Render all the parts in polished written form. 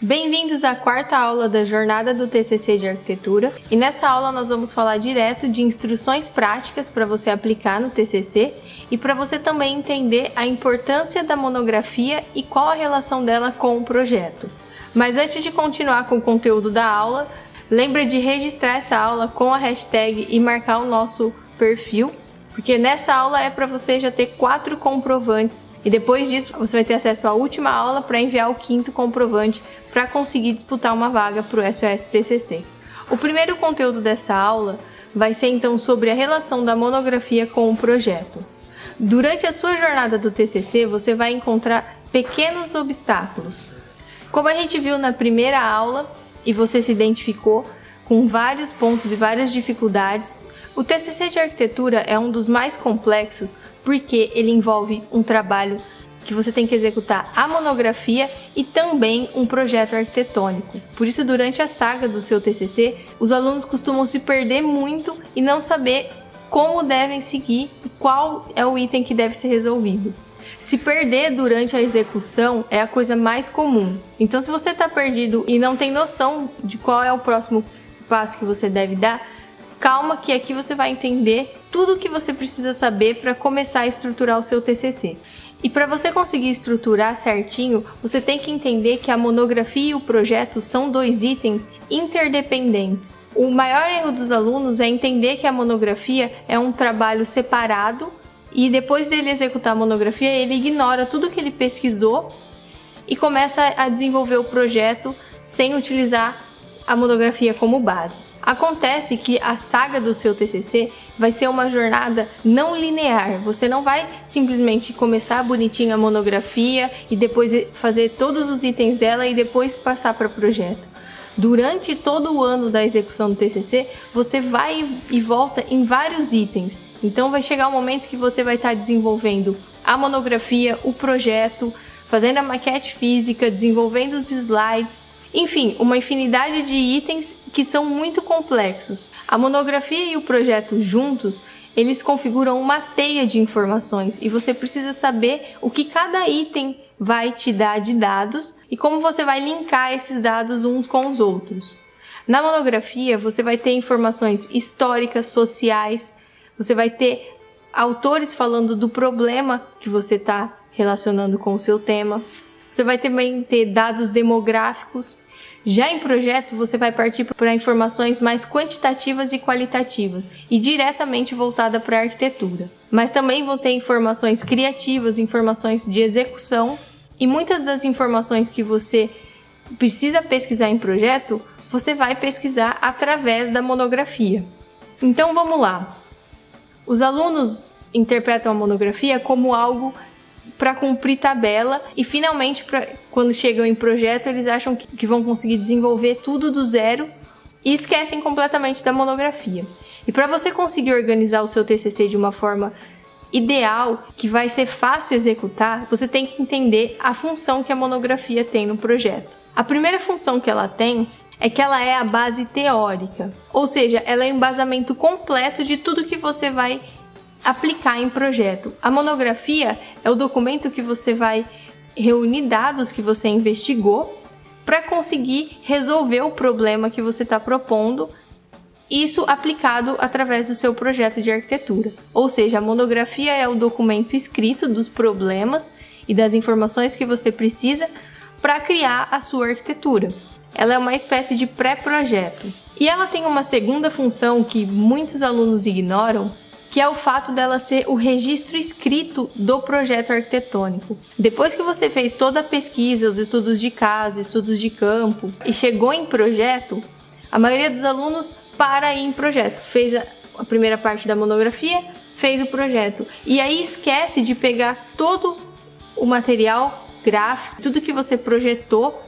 Bem-vindos à quarta aula da jornada do TCC de Arquitetura, e nessa aula nós vamos falar direto de instruções práticas para você aplicar no TCC e para você também entender a importância da monografia e qual a relação dela com o projeto. Mas antes de continuar com o conteúdo da aula, lembra de registrar essa aula com a hashtag e marcar o nosso perfil, porque nessa aula é para você já ter 4 comprovantes e depois disso você vai ter acesso à última aula para enviar o 5º comprovante para conseguir disputar uma vaga para o SOS TCC. O primeiro conteúdo dessa aula vai ser então sobre a relação da monografia com o projeto. Durante a sua jornada do TCC você vai encontrar pequenos obstáculos. Como a gente viu na primeira aula e você se identificou com vários pontos e várias dificuldades, o TCC de Arquitetura é um dos mais complexos porque ele envolve um trabalho que você tem que executar a monografia e também um projeto arquitetônico. Por isso, durante a saga do seu TCC, os alunos costumam se perder muito e não saber como devem seguir e qual é o item que deve ser resolvido. Se perder durante a execução é a coisa mais comum. Então, se você está perdido e não tem noção de qual é o próximo passo que você deve dar, calma que aqui você vai entender tudo o que você precisa saber para começar a estruturar o seu TCC. E para você conseguir estruturar certinho, você tem que entender que a monografia e o projeto são 2 itens interdependentes. O maior erro dos alunos é entender que a monografia é um trabalho separado e depois dele executar a monografia, ele ignora tudo que ele pesquisou e começa a desenvolver o projeto sem utilizar a monografia como base. Acontece que a saga do seu TCC vai ser uma jornada não linear. Você não vai simplesmente começar bonitinho a monografia e depois fazer todos os itens dela e depois passar para o projeto. Durante todo o ano da execução do TCC, você vai e volta em vários itens. Então vai chegar um momento que você vai estar desenvolvendo a monografia, o projeto, fazendo a maquete física, desenvolvendo os slides, enfim, uma infinidade de itens que são muito complexos. A monografia e o projeto juntos, eles configuram uma teia de informações e você precisa saber o que cada item vai te dar de dados e como você vai linkar esses dados uns com os outros. Na monografia, você vai ter informações históricas, sociais, você vai ter autores falando do problema que você está relacionando com o seu tema. Você vai também ter dados demográficos. Já em projeto, você vai partir para informações mais quantitativas e qualitativas e diretamente voltada para a arquitetura. Mas também vão ter informações criativas, informações de execução e muitas das informações que você precisa pesquisar em projeto, você vai pesquisar através da monografia. Então vamos lá. Os alunos interpretam a monografia como algo para cumprir tabela e finalmente quando chegam em projeto eles acham que vão conseguir desenvolver tudo do zero e esquecem completamente da monografia. E para você conseguir organizar o seu TCC de uma forma ideal, que vai ser fácil executar, você tem que entender a função que a monografia tem no projeto. A primeira função que ela tem é que ela é a base teórica, ou seja, ela é o embasamento completo de tudo que você vai aplicar em projeto. A monografia é o documento que você vai reunir dados que você investigou para conseguir resolver o problema que você está propondo, isso aplicado através do seu projeto de arquitetura. Ou seja, a monografia é o documento escrito dos problemas e das informações que você precisa para criar a sua arquitetura. Ela é uma espécie de pré-projeto. E ela tem uma segunda função que muitos alunos ignoram, que é o fato dela ser o registro escrito do projeto arquitetônico. Depois que você fez toda a pesquisa, os estudos de caso, estudos de campo e chegou em projeto, a maioria dos alunos para aí em projeto. Fez a primeira parte da monografia, fez o projeto e aí esquece de pegar todo o material gráfico, tudo que você projetou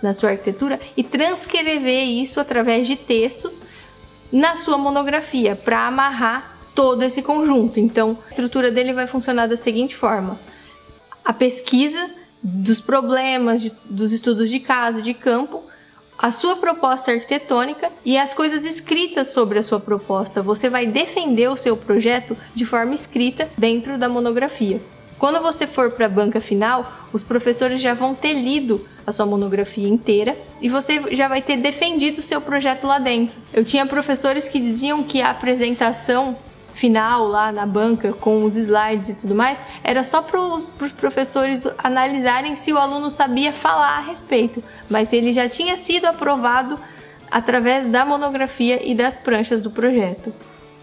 na sua arquitetura e transcrever isso através de textos na sua monografia para amarrar todo esse conjunto. Então, a estrutura dele vai funcionar da seguinte forma: a pesquisa dos problemas, dos estudos de caso, de campo, a sua proposta arquitetônica e as coisas escritas sobre a sua proposta. Você vai defender o seu projeto de forma escrita dentro da monografia. Quando você for para a banca final, os professores já vão ter lido a sua monografia inteira e você já vai ter defendido o seu projeto lá dentro. Eu tinha professores que diziam que a apresentação final lá na banca, com os slides e tudo mais, era só para os professores analisarem se o aluno sabia falar a respeito, mas ele já tinha sido aprovado através da monografia e das pranchas do projeto.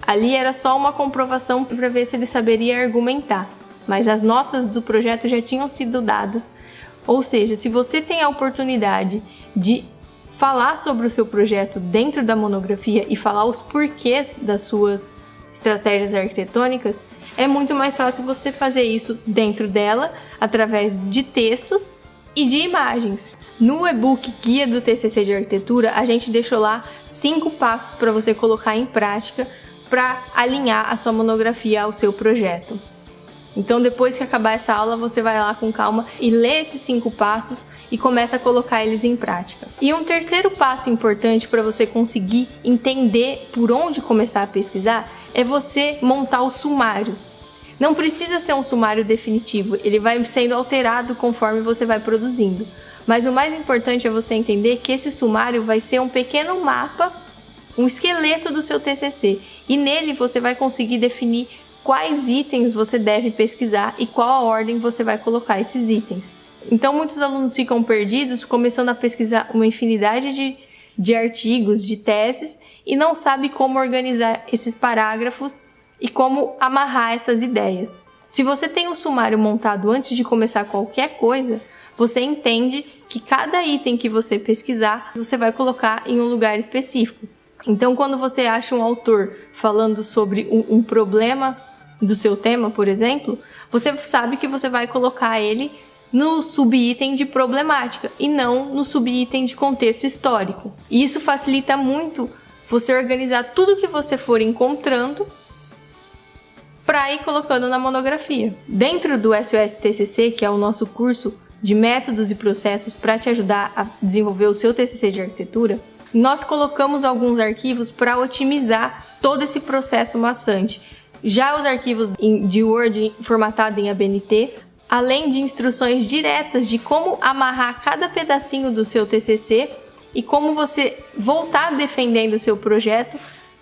Ali era só uma comprovação para ver se ele saberia argumentar, mas as notas do projeto já tinham sido dadas. Ou seja, se você tem a oportunidade de falar sobre o seu projeto dentro da monografia e falar os porquês das suas estratégias arquitetônicas, é muito mais fácil você fazer isso dentro dela, através de textos e de imagens. No e-book Guia do TCC de Arquitetura, a gente deixou lá 5 passos para você colocar em prática para alinhar a sua monografia ao seu projeto. Então, depois que acabar essa aula, você vai lá com calma e lê esses 5 passos e começa a colocar eles em prática. E um terceiro passo importante para você conseguir entender por onde começar a pesquisar é você montar o sumário. Não precisa ser um sumário definitivo, ele vai sendo alterado conforme você vai produzindo. Mas o mais importante é você entender que esse sumário vai ser um pequeno mapa, um esqueleto do seu TCC. E nele você vai conseguir definir quais itens você deve pesquisar e qual a ordem você vai colocar esses itens. Então muitos alunos ficam perdidos começando a pesquisar uma infinidade de artigos, de teses e não sabem como organizar esses parágrafos e como amarrar essas ideias. Se você tem um sumário montado antes de começar qualquer coisa, você entende que cada item que você pesquisar, você vai colocar em um lugar específico. Então quando você acha um autor falando sobre um problema do seu tema, por exemplo, você sabe que você vai colocar ele no subitem de problemática e não no subitem de contexto histórico. E isso facilita muito você organizar tudo que você for encontrando para ir colocando na monografia. Dentro do SOS TCC, que é o nosso curso de métodos e processos para te ajudar a desenvolver o seu TCC de arquitetura, nós colocamos alguns arquivos para otimizar todo esse processo maçante. Já os arquivos de Word formatado em ABNT, além de instruções diretas de como amarrar cada pedacinho do seu TCC e como você voltar defendendo o seu projeto,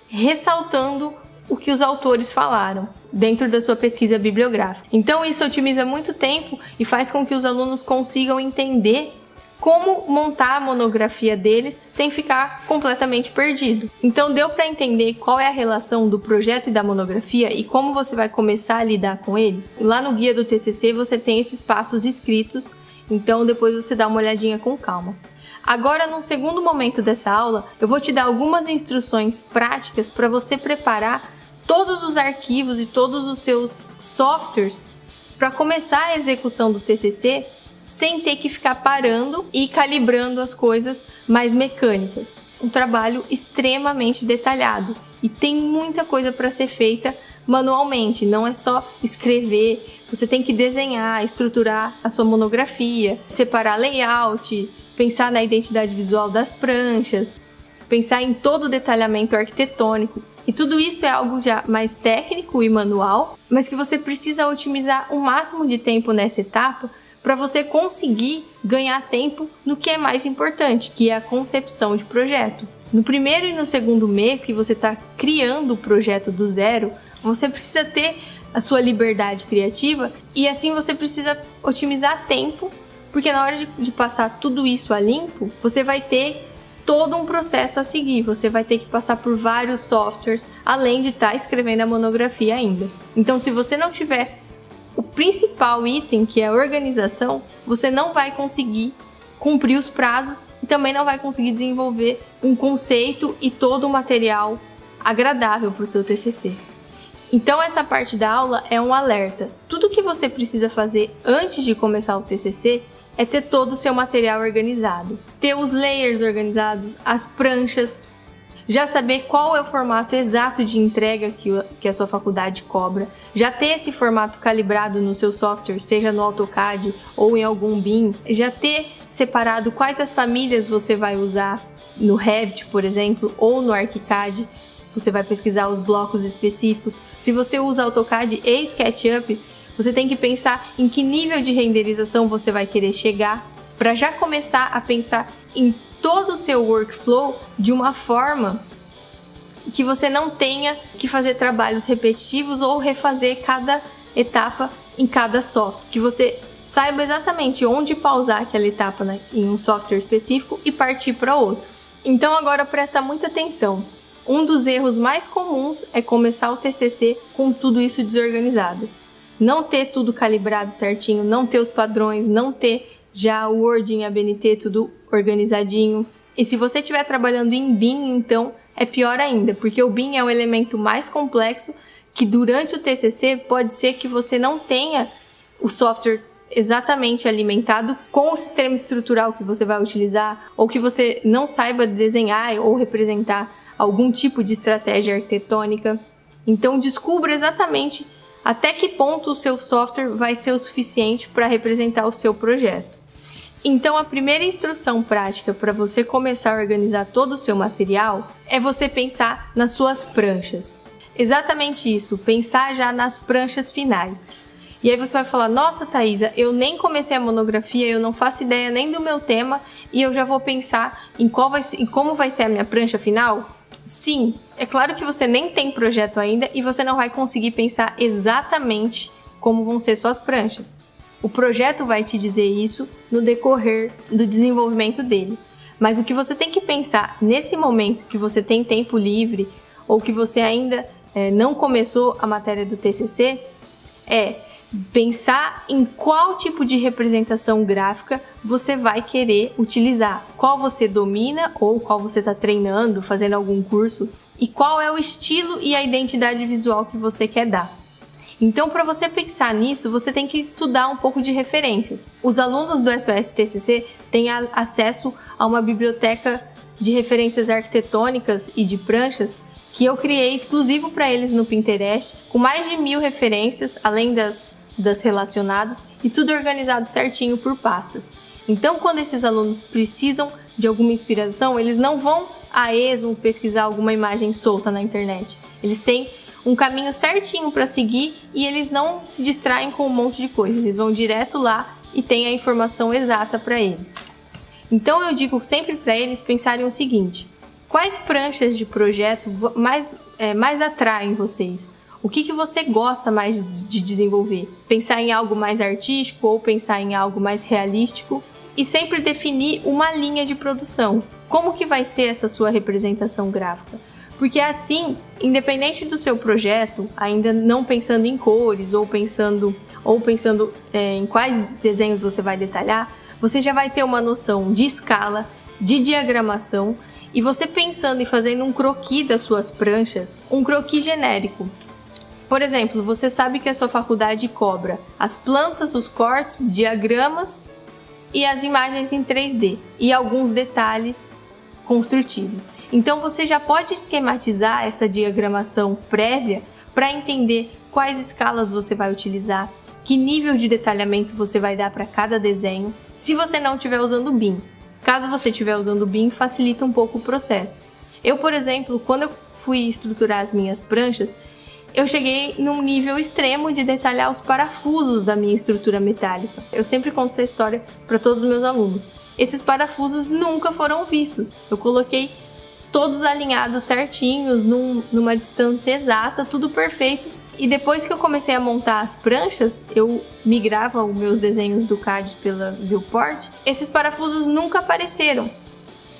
ressaltando o que os autores falaram dentro da sua pesquisa bibliográfica. Então isso otimiza muito tempo e faz com que os alunos consigam entender como montar a monografia deles sem ficar completamente perdido. Então deu para entender qual é a relação do projeto e da monografia e como você vai começar a lidar com eles? Lá no guia do TCC você tem esses passos escritos, então depois você dá uma olhadinha com calma. Agora, num segundo momento dessa aula, eu vou te dar algumas instruções práticas para você preparar todos os arquivos e todos os seus softwares para começar a execução do TCC sem ter que ficar parando e calibrando as coisas mais mecânicas. Um trabalho extremamente detalhado e tem muita coisa para ser feita manualmente, não é só escrever, você tem que desenhar, estruturar a sua monografia, separar layout, pensar na identidade visual das pranchas, pensar em todo o detalhamento arquitetônico. E tudo isso é algo já mais técnico e manual, mas que você precisa otimizar o máximo de tempo nessa etapa para você conseguir ganhar tempo no que é mais importante, que é a concepção de projeto. No primeiro e no segundo mês que você está criando o projeto do zero, você precisa ter a sua liberdade criativa e assim você precisa otimizar tempo, porque na hora de passar tudo isso a limpo, você vai ter todo um processo a seguir, você vai ter que passar por vários softwares, além de estar escrevendo a monografia ainda. Então, se você não tiver o principal item, que é a organização, você não vai conseguir cumprir os prazos e também não vai conseguir desenvolver um conceito e todo o material agradável para o seu TCC. Então essa parte da aula é um alerta. Tudo que você precisa fazer antes de começar o TCC é ter todo o seu material organizado, ter os layers organizados, as pranchas, já saber qual é o formato exato de entrega que a sua faculdade cobra, já ter esse formato calibrado no seu software, seja no AutoCAD ou em algum BIM, já ter separado quais as famílias você vai usar no Revit, por exemplo, ou no ArchiCAD. Você vai pesquisar os blocos específicos. Se você usa AutoCAD e SketchUp, você tem que pensar em que nível de renderização você vai querer chegar, para já começar a pensar em todo o seu workflow de uma forma que você não tenha que fazer trabalhos repetitivos ou refazer cada etapa em cada só, que você saiba exatamente onde pausar aquela etapa, né, em um software específico e partir para outro. Então agora presta muita atenção. Um dos erros mais comuns é começar o TCC com tudo isso desorganizado. Não ter tudo calibrado certinho, não ter os padrões, não ter já o Word em ABNT tudo organizadinho. E se você estiver trabalhando em BIM, então é pior ainda, porque o BIM é o elemento mais complexo que durante o TCC pode ser que você não tenha o software exatamente alimentado com o sistema estrutural que você vai utilizar, ou que você não saiba desenhar ou representar algum tipo de estratégia arquitetônica. Então descubra exatamente até que ponto o seu software vai ser o suficiente para representar o seu projeto. Então a primeira instrução prática para você começar a organizar todo o seu material é você pensar nas suas pranchas. Exatamente isso, pensar já nas pranchas finais. E aí você vai falar, nossa Thaisa, eu nem comecei a monografia, eu não faço ideia nem do meu tema e eu já vou pensar em como vai ser a minha prancha final? Sim, é claro que você nem tem projeto ainda e você não vai conseguir pensar exatamente como vão ser suas pranchas. O projeto vai te dizer isso no decorrer do desenvolvimento dele. Mas o que você tem que pensar nesse momento que você tem tempo livre ou que você ainda não começou a matéria do TCC é pensar em qual tipo de representação gráfica você vai querer utilizar, qual você domina ou qual você está treinando, fazendo algum curso e qual é o estilo e a identidade visual que você quer dar. Então, para você pensar nisso, você tem que estudar um pouco de referências. Os alunos do SOS TCC têm acesso a uma biblioteca de referências arquitetônicas e de pranchas que eu criei exclusivo para eles no Pinterest, com mais de 1000 referências, além das relacionadas, e tudo organizado certinho por pastas. Então, quando esses alunos precisam de alguma inspiração, eles não vão a esmo pesquisar alguma imagem solta na internet. Eles têm um caminho certinho para seguir e eles não se distraem com um monte de coisa. Eles vão direto lá e têm a informação exata para eles. Então eu digo sempre para eles pensarem o seguinte: quais pranchas de projeto mais atraem vocês? O que você gosta mais de desenvolver? Pensar em algo mais artístico ou pensar em algo mais realístico? E sempre definir uma linha de produção. Como que vai ser essa sua representação gráfica? Porque assim, independente do seu projeto, ainda não pensando em cores ou pensando em quais desenhos você vai detalhar, você já vai ter uma noção de escala, de diagramação, e você pensando em fazendo um croquis das suas pranchas, um croquis genérico. Por exemplo, você sabe que a sua faculdade cobra as plantas, os cortes, diagramas e as imagens em 3D e alguns detalhes construtivos. Então você já pode esquematizar essa diagramação prévia para entender quais escalas você vai utilizar, que nível de detalhamento você vai dar para cada desenho, se você não estiver usando o BIM. Caso você estiver usando o BIM, facilita um pouco o processo. Eu, por exemplo, quando eu fui estruturar as minhas pranchas, eu cheguei num nível extremo de detalhar os parafusos da minha estrutura metálica. Eu sempre conto essa história para todos os meus alunos. Esses parafusos nunca foram vistos. Eu coloquei todos alinhados certinhos, numa distância exata, tudo perfeito. E depois que eu comecei a montar as pranchas, eu migrava os meus desenhos do CAD pela Viewport, esses parafusos nunca apareceram.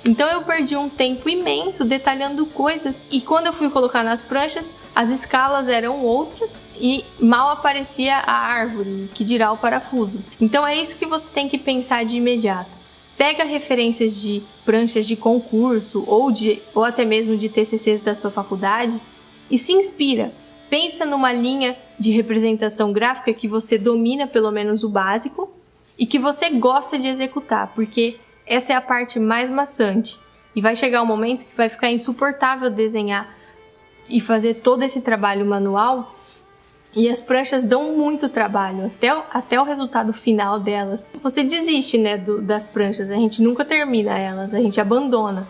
Então eu perdi um tempo imenso detalhando coisas, e quando eu fui colocar nas pranchas, as escalas eram outras e mal aparecia a árvore, que dirá o parafuso. Então é isso que você tem que pensar de imediato. Pega referências de pranchas de concurso ou até mesmo de TCCs da sua faculdade e se inspira. Pensa numa linha de representação gráfica que você domina pelo menos o básico e que você gosta de executar, porque essa é a parte mais maçante. E vai chegar um momento que vai ficar insuportável desenhar e fazer todo esse trabalho manual. E as pranchas dão muito trabalho, até o resultado final delas. Você desiste, né, das pranchas, a gente nunca termina elas, a gente abandona.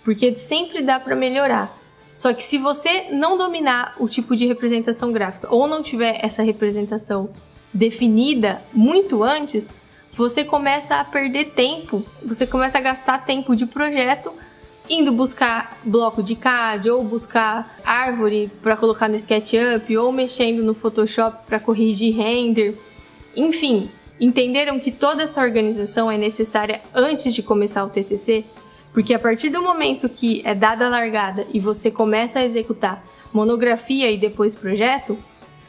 Porque sempre dá para melhorar. Só que se você não dominar o tipo de representação gráfica ou não tiver essa representação definida muito antes, você começa a perder tempo, você começa a gastar tempo de projeto indo buscar bloco de CAD ou buscar árvore para colocar no SketchUp ou mexendo no Photoshop para corrigir render. Enfim, entenderam que toda essa organização é necessária antes de começar o TCC? Porque a partir do momento que é dada a largada e você começa a executar monografia e depois projeto,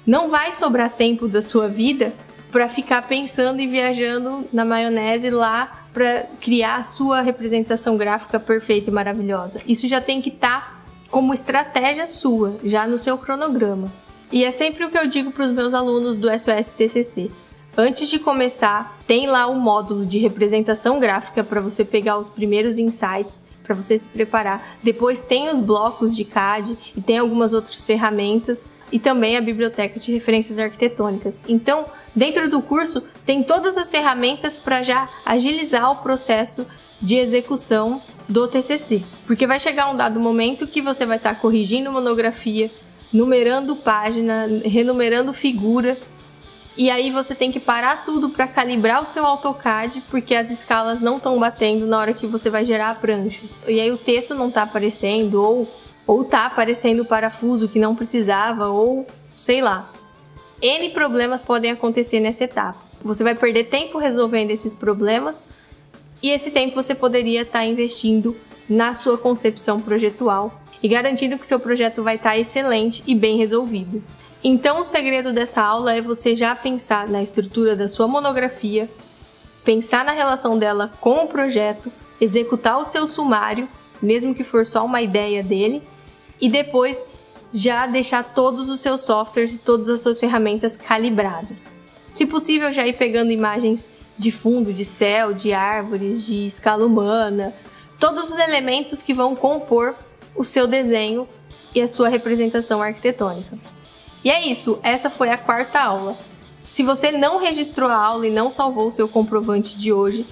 não vai sobrar tempo da sua vida para ficar pensando e viajando na maionese lá para criar a sua representação gráfica perfeita e maravilhosa. Isso já tem que estar como estratégia sua, já no seu cronograma. E é sempre o que eu digo para os meus alunos do SOS TCC. Antes de começar, tem lá o módulo de representação gráfica para você pegar os primeiros insights, para você se preparar. Depois tem os blocos de CAD e tem algumas outras ferramentas e também a biblioteca de referências arquitetônicas. Então, dentro do curso, tem todas as ferramentas para já agilizar o processo de execução do TCC. Porque vai chegar um dado momento que você vai estar corrigindo monografia, numerando página, renumerando figura, e aí você tem que parar tudo para calibrar o seu AutoCAD, porque as escalas não estão batendo na hora que você vai gerar a prancha. E aí o texto não está aparecendo, ou tá aparecendo o parafuso que não precisava, ou sei lá. N problemas podem acontecer nessa etapa. Você vai perder tempo resolvendo esses problemas, e esse tempo você poderia estar investindo na sua concepção projetual e garantindo que seu projeto vai estar excelente e bem resolvido. Então, o segredo dessa aula é você já pensar na estrutura da sua monografia, pensar na relação dela com o projeto, executar o seu sumário, mesmo que for só uma ideia dele, e depois já deixar todos os seus softwares e todas as suas ferramentas calibradas. Se possível, já ir pegando imagens de fundo, de céu, de árvores, de escala humana, todos os elementos que vão compor o seu desenho e a sua representação arquitetônica. E é isso, essa foi a 4ª aula. Se você não registrou a aula e não salvou o seu comprovante de hoje,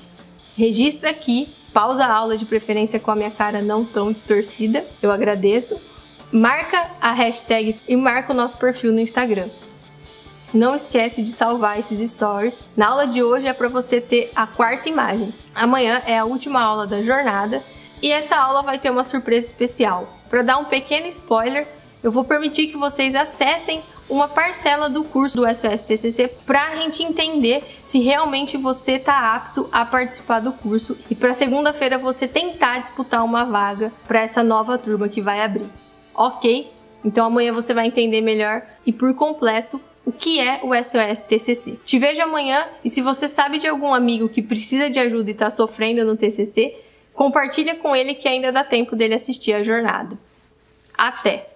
registra aqui, pausa a aula de preferência com a minha cara não tão distorcida, eu agradeço. Marca a hashtag e marca o nosso perfil no Instagram. Não esquece de salvar esses stories. Na aula de hoje é para você ter a 4ª imagem. Amanhã é a última aula da jornada e essa aula vai ter uma surpresa especial. Para dar um pequeno spoiler, eu vou permitir que vocês acessem uma parcela do curso do SOS TCC para a gente entender se realmente você está apto a participar do curso e para segunda-feira você tentar disputar uma vaga para essa nova turma que vai abrir. Ok? Então amanhã você vai entender melhor e por completo o que é o SOS TCC. Te vejo amanhã e se você sabe de algum amigo que precisa de ajuda e está sofrendo no TCC, compartilha com ele que ainda dá tempo dele assistir a jornada. Até!